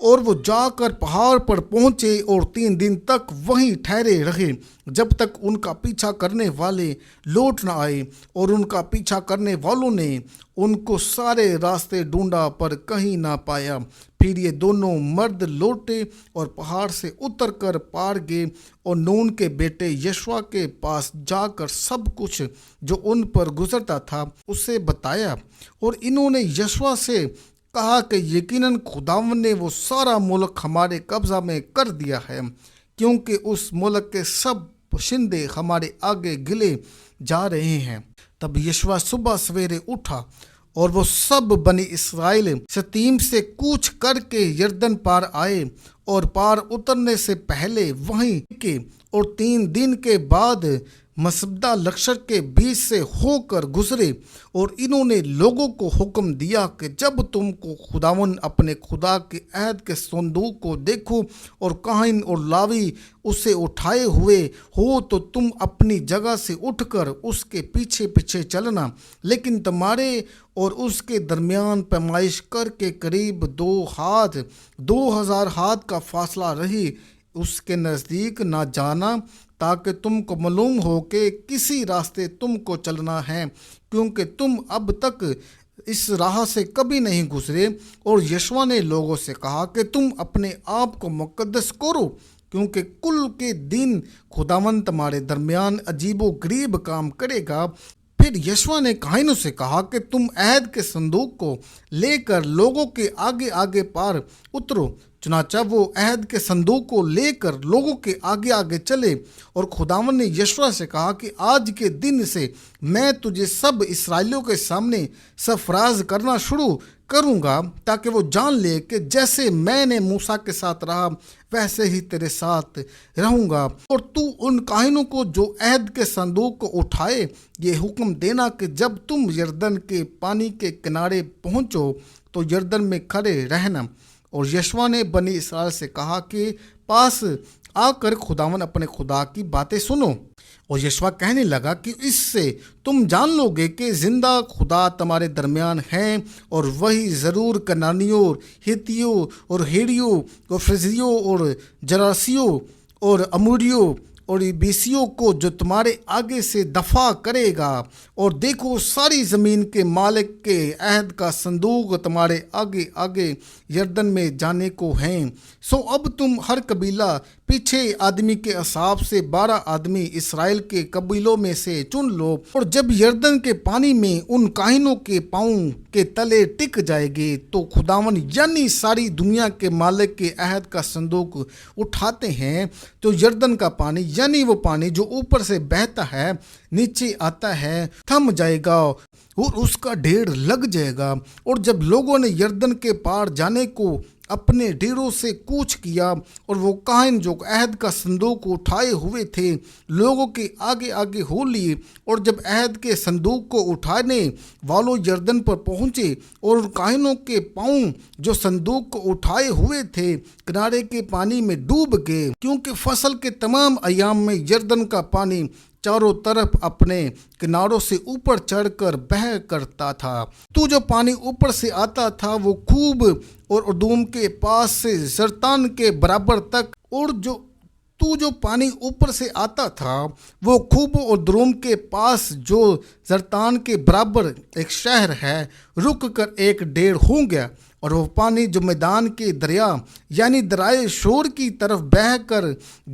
اور وہ جا کر پہاڑ پر پہنچے اور 3 دن تک وہیں ٹھہرے رہے جب تک ان کا پیچھا کرنے والے لوٹ نہ آئے، اور ان کا پیچھا کرنے والوں نے ان کو سارے راستے ڈھونڈا پر کہیں نہ پایا۔ پھر یہ دونوں مرد لوٹے اور پہاڑ سے اتر کر پار گئے اور نون کے بیٹے یشوع کے پاس جا کر سب کچھ جو ان پر گزرتا تھا اسے بتایا، اور انہوں نے یشوع سے کہا کہ یقیناً خداوند نے وہ سارا ملک ہمارے قبضہ میں کر دیا ہے، کیونکہ اس ملک کے سب باشندے ہمارے آگے گلے جا رہے ہیں۔ تب یشوع صبح سویرے اٹھا اور وہ سب بنی اسرائیل شتیم سے کوچ کر کے یردن پار آئے اور پار اترنے سے پہلے وہیں کے، اور 3 دن کے بعد مسبدہ لشکر کے بیچ سے ہو کر گزرے، اور انہوں نے لوگوں کو حکم دیا کہ جب تم کو خداوند اپنے خدا کے عہد کے صندوق کو دیکھو اور کاہن اور لاوی اسے اٹھائے ہوئے ہو تو تم اپنی جگہ سے اٹھ کر اس کے پیچھے پیچھے چلنا، لیکن تمہارے اور اس کے درمیان پیمائش کر کے قریب 2000 ہاتھ کا فاصلہ رہی، اس کے نزدیک نہ جانا، تاکہ تم کو معلوم ہو کہ کسی راستے تم کو چلنا ہے، کیونکہ تم اب تک اس راہ سے کبھی نہیں گزرے۔ اور یشوع نے لوگوں سے کہا کہ تم اپنے آپ کو مقدس کرو، کیونکہ کل کے دن خداوند تمہارے درمیان عجیب و غریب کام کرے گا۔ پھر یشوع نے کاہنوں سے کہا کہ تم عہد کے صندوق کو لے کر لوگوں کے آگے آگے پار اترو۔ چنانچہ وہ عہد کے صندوق کو لے کر لوگوں کے آگے آگے چلے، اور خداوند نے یشوع سے کہا کہ آج کے دن سے میں تجھے سب اسرائیلیوں کے سامنے سرفراز کرنا شروع کروں گا، تاکہ وہ جان لے کہ جیسے میں نے موسیٰ کے ساتھ رہا ویسے ہی تیرے ساتھ رہوں گا۔ اور تو ان کاہنوں کو جو عہد کے صندوق کو اٹھائے یہ حکم دینا کہ جب تم یردن کے پانی کے کنارے پہنچو تو یردن میں کھڑے رہنا۔ اور یشوع نے بنی اسرائیل سے کہا کہ پاس آ کر خداوند اپنے خدا کی باتیں سنو۔ اور یشوع کہنے لگا کہ اس سے تم جان لو گے کہ زندہ خدا تمہارے درمیان ہے، اور وہی ضرور کنانیوں اور ہتھیوں اور ہیریوں اور فرزیوں اور جراسیوں اور اموریوں اور بیسیوں کو جو تمہارے آگے سے دفاع کرے گا۔ اور دیکھو ساری زمین کے مالک کے عہد کا صندوق تمہارے آگے آگے یردن میں جانے کو ہیں۔ سو اب تم ہر قبیلہ پیچھے آدمی کے حساب سے 12 آدمی اسرائیل کے قبیلوں میں سے چن لو، اور جب یردن کے پانی میں ان کاہنوں کے پاؤں کے تلے ٹک جائے گے تو خداوند یعنی ساری دنیا کے مالک کے عہد کا صندوق اٹھاتے ہیں، تو یردن کا پانی یعنی وہ پانی جو اوپر سے بہتا ہے نیچے آتا ہے تھم جائے گا اور اس کا ڈھیر لگ جائے گا۔ اور جب لوگوں نے یردن کے پار جانے کو اپنے ڈیروں سے کوچ کیا، اور وہ کاہن جو عہد کا صندوق اٹھائے ہوئے تھے لوگوں کے آگے آگے ہو لیے، اور جب عہد کے صندوق کو اٹھانے والوں یردن پر پہنچے اور کاہنوں کے پاؤں جو صندوق کو اٹھائے ہوئے تھے کنارے کے پانی میں ڈوب گئے، کیونکہ فصل کے تمام ایام میں یردن کا پانی چاروں طرف اپنے کناروں سے اوپر چڑھ کر بہہ کرتا تھا۔ تو جو پانی اوپر سے آتا تھا وہ خوب اور ادوم کے پاس سے زرتان کے برابر تک، اور جو پانی اوپر سے آتا تھا وہ خوب اور دروم کے پاس جو زرتان کے برابر ایک شہر ہے رک کر 1.5 ہو گیا، اور وہ پانی جو میدان کے دریا یعنی درائے شور کی طرف بہہ کر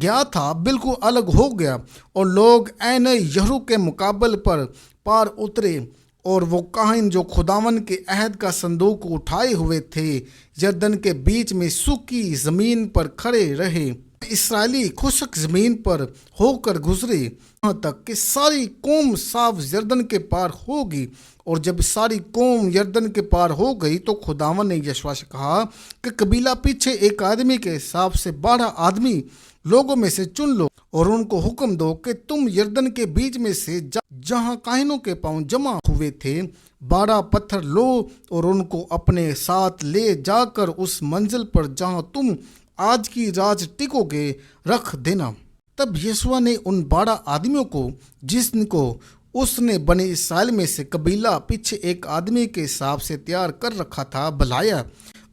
گیا تھا بالکل الگ ہو گیا، اور لوگ عین یہرو کے مقابل پر پار اترے، اور وہ کاہن جو خداوند کے عہد کا صندوق اٹھائے ہوئے تھے یردن کے بیچ میں سوکھی زمین پر کھڑے رہے۔ اسرائیلی خشک زمین پر ہو کر گزرے یہاں تک کہ ساری قوم صاف یردن کے پار ہوگی۔ اور جب ساری قوم یردن کے پار ہو گئی تو خداوند نے یشوع سے کہا کہ قبیلہ پیچھے ایک آدمی کے حساب سے 12 آدمی لوگوں میں سے چن لو، اور ان کو حکم دو کہ تم یردن کے بیچ میں سے جہاں کاہنوں کے پاؤں جمع ہوئے تھے 12 پتھر لو، اور ان کو اپنے ساتھ لے جا کر اس منزل پر جہاں تم آج کی رات ٹکو گے رکھ دینا۔ تب یشوع نے ان 12 آدمیوں کو جس کو اس نے بنی اسرائیل میں سے قبیلہ پیچھے ایک آدمی کے حساب سے تیار کر رکھا تھا بلایا،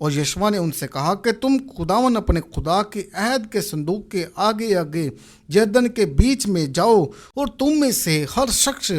اور یشوع نے ان سے کہا کہ تم خداوند اپنے خدا کے عہد کے صندوق کے آگے آگے یردن کے بیچ میں جاؤ، اور تم میں سے ہر شخص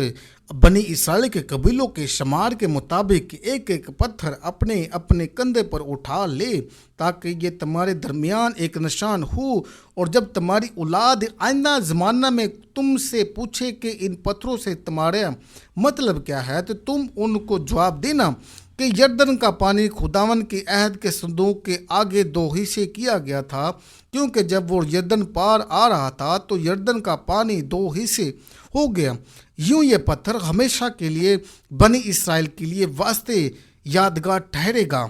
بنی اسرائیل کے قبیلوں کے شمار کے مطابق ایک ایک پتھر اپنے اپنے کندھے پر اٹھا لے، تاکہ یہ تمہارے درمیان ایک نشان ہو، اور جب تمہاری اولاد آئندہ زمانہ میں تم سے پوچھے کہ ان پتھروں سے تمہارا مطلب کیا ہے، تو تم ان کو جواب دینا کہ یردن کا پانی خداوند کے عہد کے صندوق کے آگے 2 حصے کیا گیا تھا، کیونکہ جب وہ یردن پار آ رہا تھا تو یردن کا پانی 2 حصے ہو گیا۔ یوں یہ پتھر ہمیشہ کے لیے بنی اسرائیل کے لیے واسطے یادگار ٹھہرے گا۔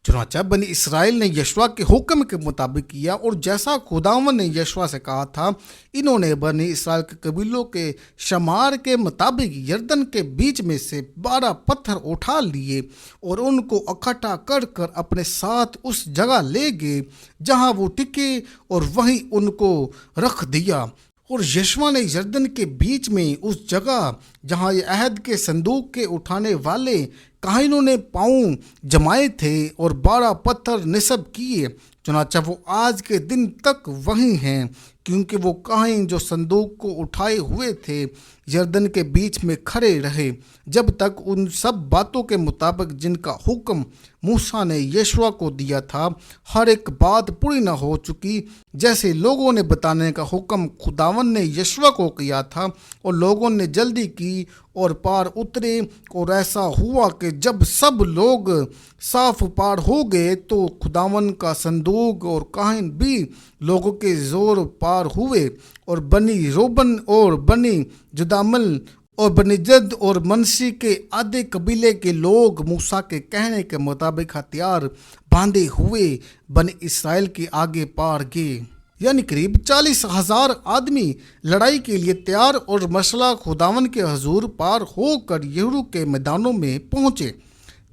چنانچہ بنی اسرائیل نے یشوع کے حکم کے مطابق کیا، اور جیسا خداوند نے یشوع سے کہا تھا، انہوں نے بنی اسرائیل کے قبیلوں کے شمار کے مطابق یردن کے بیچ میں سے 12 پتھر اٹھا لیے اور ان کو اکٹھا کر کر اپنے ساتھ اس جگہ لے گئے جہاں وہ ٹکے، اور وہیں ان کو رکھ دیا۔ اور یشوع نے یردن کے بیچ میں اس جگہ جہاں یہ عہد کے صندوق کے اٹھانے والے کاہنوں نے پاؤں جمائے تھے اور 12 پتھر نصب کیے، چنانچہ وہ آج کے دن تک وہیں ہیں، کیونکہ وہ کاہن جو صندوق کو اٹھائے ہوئے تھے یردن کے بیچ میں کھڑے رہے جب تک ان سب باتوں کے مطابق جن کا حکم موسیٰ نے یشوع کو دیا تھا ہر ایک بات پوری نہ ہو چکی، جیسے لوگوں نے بتانے کا حکم خداوند نے یشوع کو کیا تھا، اور لوگوں نے جلدی کی اور پار اترے۔ اور ایسا ہوا کہ جب سب لوگ صاف پار ہو گئے تو خداوند کا صندوق اور کاہن بھی لوگوں کے زور پار ہوئے، اور بنی روبن اور بنی جدامل اور بنی جد اور منسی کے آدھے قبیلے کے لوگ موسیٰ کے کہنے کے مطابق ہتھیار باندھے ہوئے بنی اسرائیل کے آگے پار گئے، یعنی قریب 40,000 آدمی لڑائی کے لیے تیار اور مسلح خداوند کے حضور پار ہو کر یریحو کے میدانوں میں پہنچے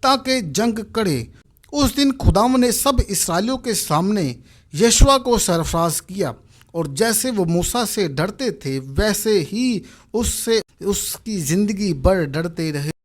تاکہ جنگ کرے۔ اس دن خداوند نے سب اسرائیلیوں کے سامنے یشوع کو سرفراز کیا، اور جیسے وہ موسیٰ سے ڈرتے تھے ویسے ہی اس سے اس کی زندگی بھر ڈرتے رہے۔